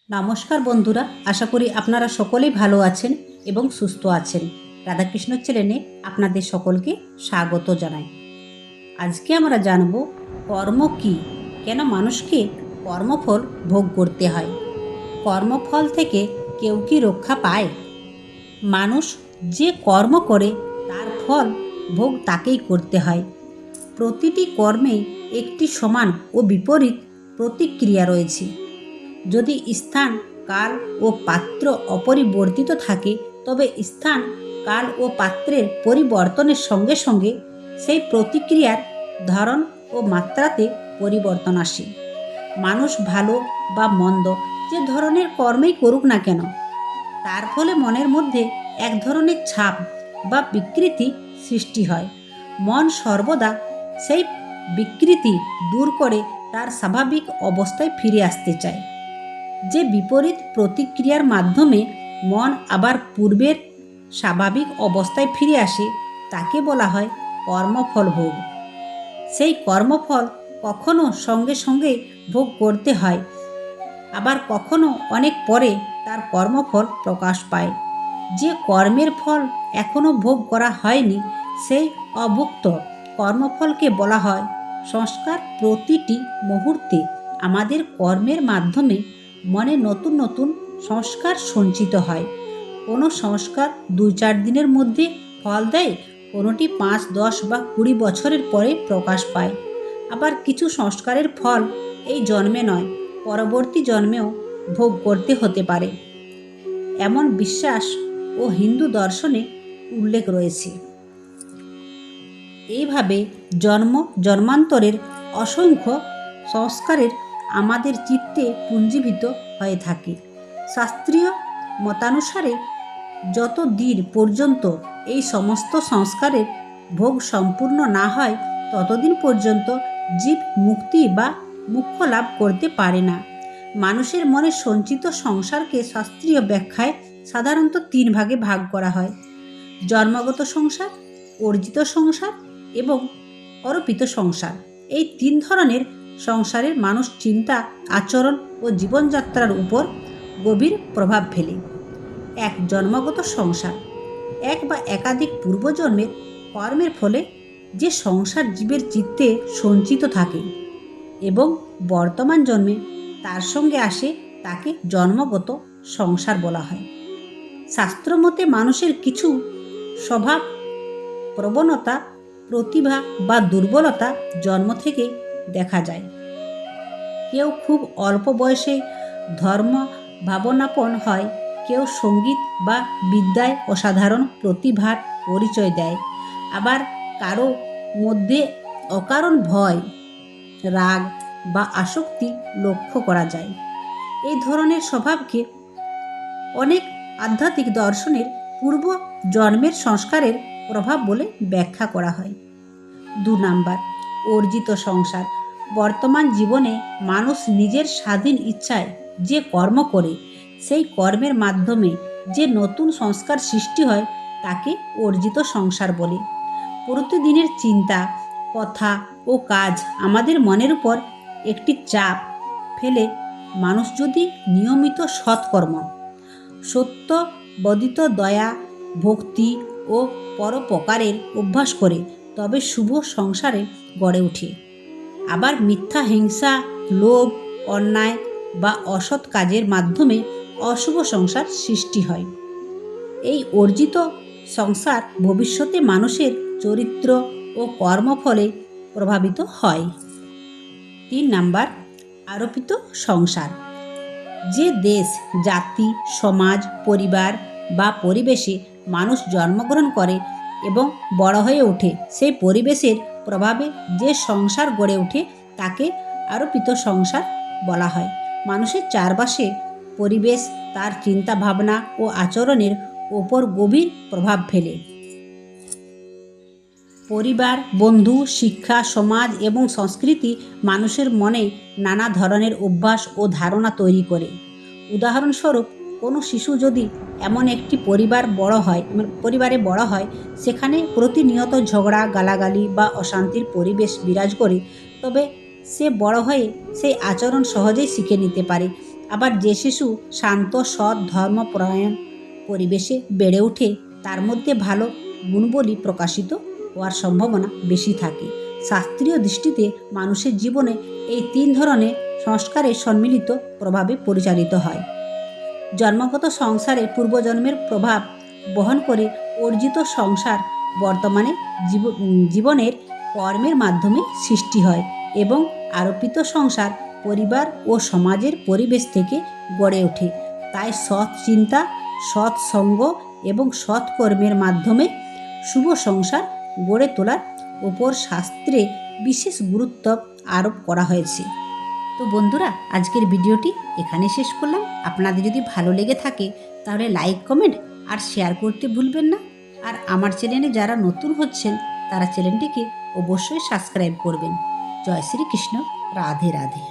নমস্কার বন্ধুরা, আশা করি আপনারা সকলেই ভালো আছেন এবং সুস্থ আছেন। রাধাকৃষ্ণ চ্যানেলে আপনাদের সকলকে স্বাগত জানাই। আজকে আমরা জানব কর্ম কী, কেন মানুষকে কর্মফল ভোগ করতে হয়, কর্মফল থেকে কেউ কি রক্ষা পায়। মানুষ যে কর্ম করে তার ফল ভোগ তাকেই করতে হয়। প্রতিটি কর্মে একটি সমান ও বিপরীত প্রতিক্রিয়া রয়েছে। যদি স্থান, কাল ও পাত্র অপরিবর্তিত থাকে, তবে স্থান, কাল ও পাত্রের পরিবর্তনের সঙ্গে সঙ্গে সেই প্রতিক্রিয়ার ধরন ও মাত্রাতে পরিবর্তন আসে। মানুষ ভালো বা মন্দ যে ধরনের কর্মেই করুক না কেন, তার ফলে মনের মধ্যে এক ধরনের ছাপ বা বিকৃতি সৃষ্টি হয়। মন সর্বদা সেই বিকৃতি দূর করে তার স্বাভাবিক অবস্থায় ফিরে আসতে চায়। যে বিপরীত প্রতিক্রিয়ার মাধ্যমে মন আবার পূর্বের স্বাভাবিক অবস্থায় ফিরে আসে, তাকে বলা হয় কর্মফল ভোগ। সেই কর্মফল কখনো সঙ্গে সঙ্গে ভোগ করতে হয়, আবার কখনো অনেক পরে তার কর্মফল প্রকাশ পায়। যে কর্মের ফল এখনো ভোগ করা হয়নি, সেই অভুক্ত কর্মফলকে বলা হয় সংস্কার। প্রতিটি মুহূর্তে আমাদের কর্মের মাধ্যমে মনে নতুন নতুন সংস্কার সঞ্চিত হয়। কোনো সংস্কার 2-4 দিনের মধ্যে ফল দেয়, কোনোটি 5, 10 বা 20 বছরের পরে প্রকাশ পায়। আবার কিছু সংস্কারের ফল এই জন্মে নয়, পরবর্তী জন্মেও ভোগ করতে হতে পারে, এমন বিশ্বাস ও হিন্দু দর্শনে উল্লেখ রয়েছে। এইভাবে জন্ম জন্মান্তরের অসংখ্য সংস্কারের আমাদের চিত্তে পুঞ্জীভূত হয়ে থাকে। শাস্ত্রীয় মতানুসারে যত দিন পর্যন্ত এই সমস্ত সংস্কারের ভোগ সম্পূর্ণ না হয়, ততদিন পর্যন্ত জীব মুক্তি বা মোক্ষ লাভ করতে পারে না। মানুষের মনে সঞ্চিত সংসারকে শাস্ত্রীয় ব্যাখ্যায় সাধারণত 3 ভাগে ভাগ করা হয়: জন্মগত সংসার, অর্জিত সংসার এবং অর্পিত সংসার। এই 3 ধরনের সংসারের মানুষ চিন্তা, আচরণ ও জীবনযাত্রার উপর গভীর প্রভাব ফেলে। 1. জন্মগত সংসার। এক বা একাধিক পূর্বজন্মের কর্মের ফলে যে সংসার জীবের চিত্তে সঞ্চিত থাকে এবং বর্তমান জন্মে তার সঙ্গে আসে, তাকে জন্মগত সংসার বলা হয়। শাস্ত্রমতে মানুষের কিছু স্বভাব, প্রবণতা, প্রতিভা বা দুর্বলতা জন্ম থেকে দেখা যায়। কেউ খুব অল্প বয়সে ধর্ম ভাবনাপন হয়, কেউ সঙ্গীত বা বিদ্যায় অসাধারণ প্রতিভার পরিচয় দেয়, আবার কারো মধ্যে অকারণ ভয়, রাগ বা আসক্তি লক্ষ্য করা যায়। এই ধরনের স্বভাবকে অনেক আধ্যাত্মিক দর্শনের পূর্ব জন্মের সংস্কারের প্রভাব বলে ব্যাখ্যা করা হয়। 2 নাম্বার, অর্জিত সংসার। বর্তমান জীবনে মানুষ নিজের স্বাধীন ইচ্ছায় যে কর্ম করে, সেই কর্মের মাধ্যমে যে নতুন সংস্কার সৃষ্টি হয়, তাকে অর্জিত সংসার বলে। প্রতিদিনের চিন্তা, কথা ও কাজ আমাদের মনের উপর একটি চাপ ফেলে মানুষ যদি নিয়মিত সৎকর্ম, সত্য বদিত দয়া, ভক্তি ও পরোপকারের অভ্যাস করে, তবে শুভ সংসারে গড়ে ওঠে। আবার মিথ্যা, হিংসা, লোভ, অন্যায় বা অসৎ কাজের মাধ্যমে অশুভ সংসার সৃষ্টি হয়। এই অর্জিত সংসার ভবিষ্যতে মানুষের চরিত্র ও কর্মফলে প্রভাবিত হয়। 3 নাম্বার, আরোপিত সংসার। যে দেশ, জাতি, সমাজ, পরিবার বা পরিবেশে মানুষ জন্মগ্রহণ করে এবং বড় হয়ে ওঠে, সেই পরিবেশের প্রভাবে যে সংসার গড়ে ওঠে, তাকে আরোপিত সংসার বলা হয়। মানুষের চারপাশে পরিবেশ তার চিন্তা ভাবনা ও আচরণের ওপর গভীর প্রভাব ফেলে। পরিবার, বন্ধু, শিক্ষা, সমাজ এবং সংস্কৃতি মানুষের মনে নানা ধরনের অভ্যাস ও ধারণা তৈরি করে। উদাহরণস্বরূপ, কোনো শিশু যদি এমন একটি পরিবারে বড় হয়, সেখানে প্রতিনিয়ত ঝগড়া, গালাগালি বা অশান্তির পরিবেশ বিরাজ করে, তবে সে বড় হয়ে সেই আচরণ সহজেই শিখে নিতে পারে। আবার যে শিশু শান্ত, সৎ, ধর্মপরায়ণ পরিবেশে বেড়ে ওঠে তার মধ্যে ভালো গুণবলী প্রকাশিত হওয়ার সম্ভাবনা বেশি থাকে। শাস্ত্রীয় দৃষ্টিতে মানুষের জীবনে এই 3 ধরনের সংস্কারের সম্মিলিত প্রভাবে পরিচালিত হয়। জন্মগত সংসারে পূর্বজন্মের প্রভাব বহন করে অর্জিত সংসার বর্তমানে জীবনের কর্মের মাধ্যমে সৃষ্টি হয় এবং আরোপিত সংসার পরিবার ও সমাজের পরিবেশ থেকে গড়ে ওঠে। তাই সৎ চিন্তা, সৎ সঙ্গ এবং সৎ কর্মের মাধ্যমে শুভ সংসার গড়ে তোলার ওপর শাস্ত্রে বিশেষ গুরুত্ব আরোপ করা হয়েছে। তো বন্ধুরা, আজকের ভিডিওটি এখানে শেষ করলাম। আপনাদের যদি ভালো লেগে থাকে তাহলে লাইক, কমেন্ট আর শেয়ার করতে ভুলবেন না। আর আমার চ্যানেলে যারা নতুন হচ্ছেন তারা চ্যানেলটিকে অবশ্যই সাবস্ক্রাইব করবেন। জয় শ্রীকৃষ্ণ। রাধে রাধে।